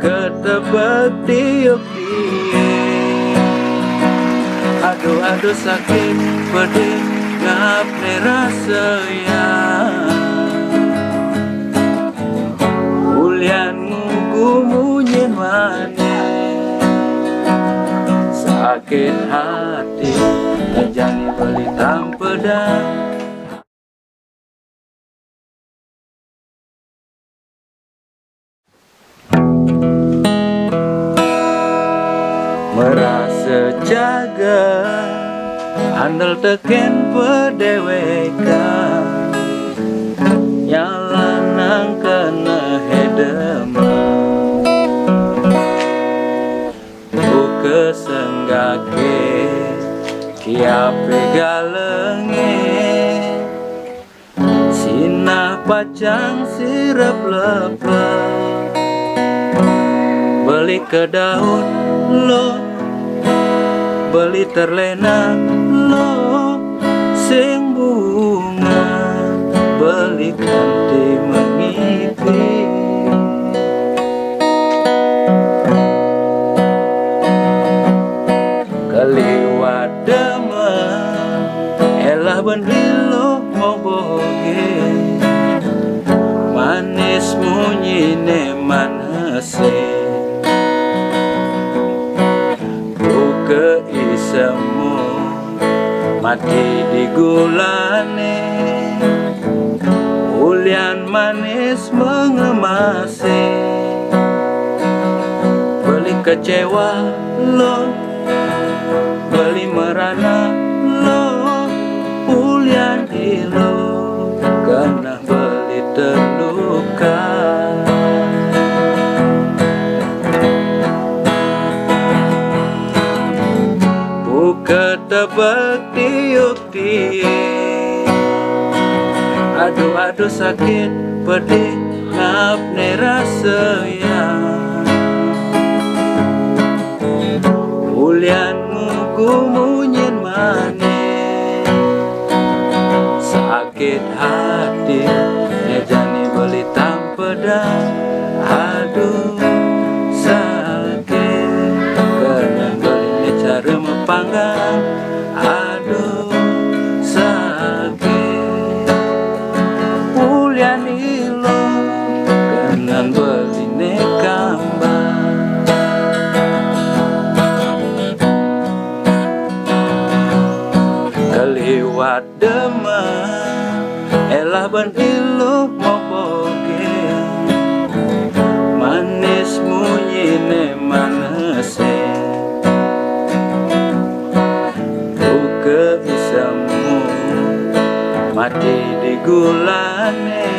ketebak tiup die. Aduh sakit pedih ngap ne rasa ya. Ulian ngugu nyen mane sakit hati ngejani beli tampedang. Merasa jaga andal teken pedeweka nyalanang kena hedema buka senggake kiape galenge sinah pacang sirap lepet beli ke daun lo beli terlena lo sing bunga beli kanti mengipi kaliwat demen elah benhilo mau boge manis munyine manase ke isemu mati di gulane ulian manis mengemasi beli kecewa lo beli merana lo ulian ilo karena beli terluka. Ketebak tiup tie. Aduh sakit pedih ngap ne rasa ya. Ulian ngugu munyin mane sakit hati ngejani beli tampedang. Aduh sakit karena beli cara mepanggang. Aduh sakit ulian ilo dengan beline kambang. Kaliwat demen elah ben ilo mau boge manis munyine manese ke isemu mati di gulane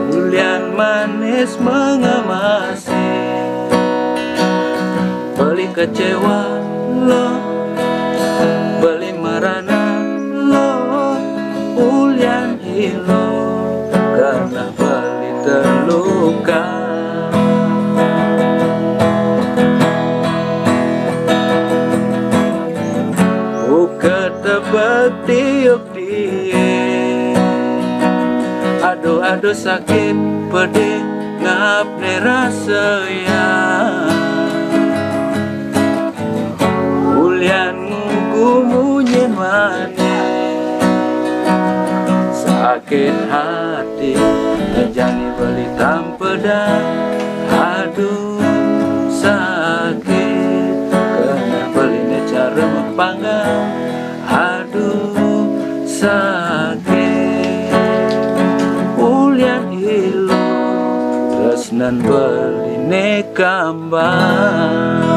ulian manis mengemasi beli kecewa lo beli merana lo ulian hilo karena beli terluka. Ketebak tiup die. Aduh sakit pedih ngap ne rasa ya. Ulian ngugu munyin mane sakit hati ngejani beli tampedang. Aduh sakit kena beli cara mepanggang. Aduh sakit ulian ilo tresnan beline kambang.